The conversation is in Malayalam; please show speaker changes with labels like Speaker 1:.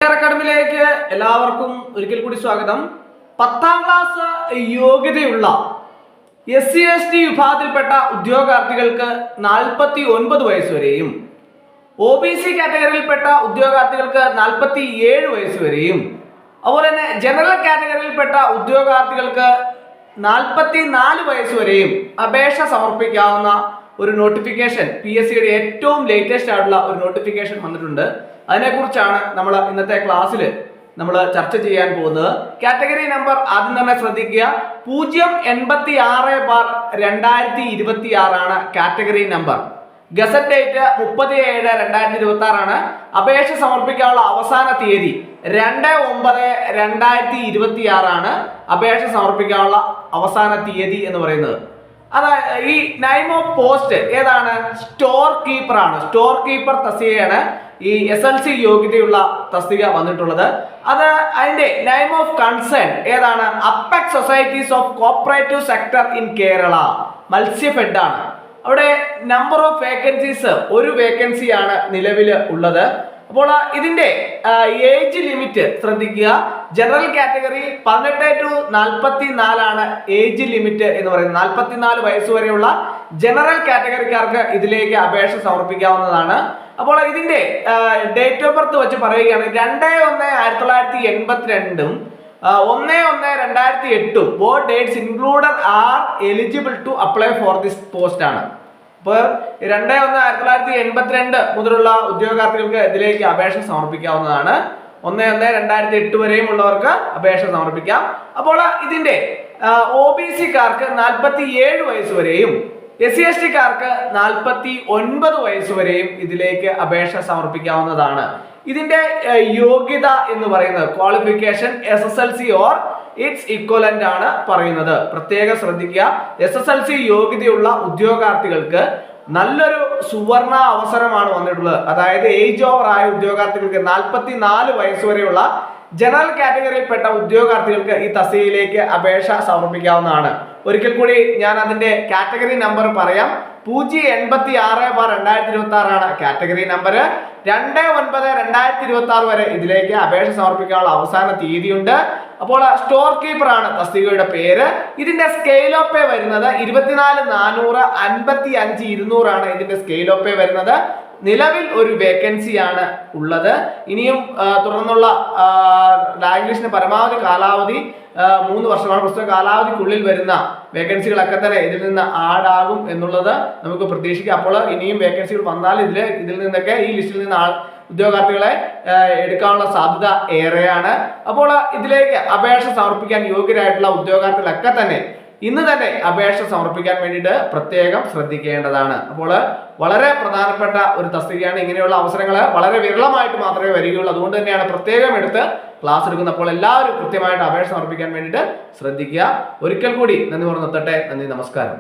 Speaker 1: കരിയർ അക്കാഡമിയിലേക്ക് എല്ലാവർക്കും ഒരിക്കൽ കൂടി സ്വാഗതം. 10ാം ക്ലാസ് യോഗ്യതയുള്ള SC/ST വിഭാഗത്തിൽപ്പെട്ട ഉദ്യോഗാർത്ഥികൾക്ക് 49 വയസ്സ് വരെയും OBC കാറ്റഗറിയിൽപ്പെട്ട ഉദ്യോഗാർത്ഥികൾക്ക് 47 വയസ്സ് വരെയും അതുപോലെ തന്നെ ജനറൽ കാറ്റഗറിയിൽപ്പെട്ട ഉദ്യോഗാർത്ഥികൾക്ക് 44 വയസ്സ് വരെയും അപേക്ഷ സമർപ്പിക്കാവുന്ന ഒരു നോട്ടിഫിക്കേഷൻ PSCയുടെ ഏറ്റവും ലേറ്റസ്റ്റ് ആയിട്ടുള്ള ഒരു നോട്ടിഫിക്കേഷൻ വന്നിട്ടുണ്ട്. അതിനെക്കുറിച്ചാണ് നമ്മൾ ഇന്നത്തെ ക്ലാസ്സിൽ നമ്മൾ ചർച്ച ചെയ്യാൻ പോകുന്നത്. കാറ്റഗറി നമ്പർ ആദ്യം തന്നെ ശ്രദ്ധിക്കുക. 086/2026 ആണ് കാറ്റഗറി നമ്പർ. ഗസറ്റ് ഡേറ്റ് 30/7/2026 ആണ്. അപേക്ഷ സമർപ്പിക്കാനുള്ള അവസാന തീയതി 2/9/2026 ആണ്. അപേക്ഷ സമർപ്പിക്കാനുള്ള അവസാന തീയതി എന്ന് പറയുന്നത്. അതായത് ഈ നൈം ഓഫ് പോസ്റ്റ് ഏതാണ്? സ്റ്റോർ കീപ്പർ ആണ്. സ്റ്റോർ കീപ്പർ തസ്തികയാണ് ഈ SLC യോഗ്യതയുള്ള തസ്തിക വന്നിട്ടുള്ളത്. അത് അതിന്റെ നൈം ഓഫ് കൺസേൺ ഏതാണ്? Apex societies of cooperative sector in Kerala, Matsyafed ആണ്. അവിടെ നമ്പർ ഓഫ് വേക്കൻസീസ് ഒരു വേക്കൻസിയാണ് നിലവിൽ ഉള്ളത്. അപ്പോൾ ഇതിന്റെ ഏജ് ലിമിറ്റ് ശ്രദ്ധിക്കുക. ജനറൽ കാറ്റഗറി 18 to 44 ആണ് ഏജ് ലിമിറ്റ് എന്ന് പറയുന്നത്. 44 വയസ്സ് വരെയുള്ള ജനറൽ കാറ്റഗറിക്കാർക്ക് ഇതിലേക്ക് അപേക്ഷ സമർപ്പിക്കാവുന്നതാണ്. അപ്പോൾ ഇതിന്റെ ഡേറ്റ് ഓഫ് ബർത്ത് വെച്ച് പറയുകയാണെങ്കിൽ 2/1/1982 1/1/2008 both dates included are eligible to apply for this post ആണ്. അപ്പോൾ 2/1/1982 മുതലുള്ള ഉദ്യോഗാർത്ഥികൾക്ക് ഇതിലേക്ക് അപേക്ഷ സമർപ്പിക്കാവുന്നതാണ്. 1/1/2008 വരെയും ഉള്ളവർക്ക് അപേക്ഷ സമർപ്പിക്കാം. അപ്പോൾ ഇതിന്റെ OBC-കാർക്ക് 47 വയസ്സ് വരെയും SC/ST-കാർക്ക് 49 വയസ്സ് വരെയും ഇതിലേക്ക് അപേക്ഷ സമർപ്പിക്കാവുന്നതാണ്. ഇതിന്റെ യോഗ്യത എന്ന് പറയുന്നത് qualification SSLC or its equivalent ആണ് പറയുന്നത്. പ്രത്യേകം ശ്രദ്ധിക്കുക. SSLC യോഗ്യതയുള്ള ഉദ്യോഗാർത്ഥികൾക്ക് നല്ലൊരു സുവർണ അവസരമാണ് വന്നിട്ടുള്ളത്. അതായത് ഏജ് ഓവർ ആയ ഉദ്യോഗാർത്ഥികൾക്ക് 44 വയസ്സ് വരെയുള്ള ജനറൽ കാറ്റഗറിയിൽപ്പെട്ട ഉദ്യോഗാർത്ഥികൾക്ക് ഈ തസ്തികയിലേക്ക് അപേക്ഷ സമർപ്പിക്കാവുന്നതാണ്. ഒരിക്കൽ കൂടി ഞാൻ അതിന്റെ കാറ്റഗറി നമ്പർ പറയാം. 086/2026 ആണ് കാറ്റഗറി നമ്പർ. 2/9/2026 വരെ ഇതിലേക്ക് അപേക്ഷ സമർപ്പിക്കാനുള്ള അവസാന തീയതിയുണ്ട്. അപ്പോൾ സ്റ്റോർ കീപ്പർ ആണ് തസ്തികയുടെ പേര്. ഇതിന്റെ സ്കെയിൽ ഓഫ് പേ വരുന്നത് 24,400 55,200 ആണ് ഇതിന്റെ സ്കെയിൽ ഓഫ് പേ വരുന്നത്. നിലവിൽ ഒരു വേക്കൻസിയാണ് ഉള്ളത്. ഇനിയും തുടർന്നുള്ള ഇംഗ്ലീഷിന് പരമാവധി കാലാവധി 3 വർഷമാണ്. പുസ്തക കാലാവധിക്കുള്ളിൽ വരുന്ന വേക്കൻസികളൊക്കെ തന്നെ ഇതിൽ നിന്ന് ആഡാകും എന്നുള്ളത് നമുക്ക് പ്രതീക്ഷിക്കാം. അപ്പോൾ ഇനിയും വേക്കൻസികൾ വന്നാൽ ഇതിൽ നിന്നൊക്കെ ഈ ലിസ്റ്റിൽ നിന്ന് ഉദ്യോഗാർത്ഥികളെ എടുക്കാനുള്ള സാധ്യത ഏറെയാണ്. അപ്പോൾ ഇതിലേക്ക് അപേക്ഷ സമർപ്പിക്കാൻ യോഗ്യരായിട്ടുള്ള ഉദ്യോഗാർത്ഥികളൊക്കെ തന്നെ ഇന്ന് തന്നെ അപേക്ഷ സമർപ്പിക്കാൻ വേണ്ടിയിട്ട് പ്രത്യേകം ശ്രദ്ധിക്കേണ്ടതാണ്. അപ്പോൾ വളരെ പ്രധാനപ്പെട്ട ഒരു തസ്തികയാണ്. ഇങ്ങനെയുള്ള അവസരങ്ങൾ വളരെ വിരളമായിട്ട് മാത്രമേ വരികയുള്ളൂ. അതുകൊണ്ട് തന്നെയാണ് പ്രത്യേകം എടുത്ത് ക്ലാസ് എടുക്കുന്നത്. അപ്പോൾ എല്ലാവരും കൃത്യമായിട്ട് അപേക്ഷ സമർപ്പിക്കാൻ വേണ്ടിയിട്ട് ശ്രദ്ധിക്കുക. ഒരിക്കൽ കൂടി നന്ദി പറഞ്ഞു നിർത്തട്ടെ. നന്ദി, നമസ്കാരം.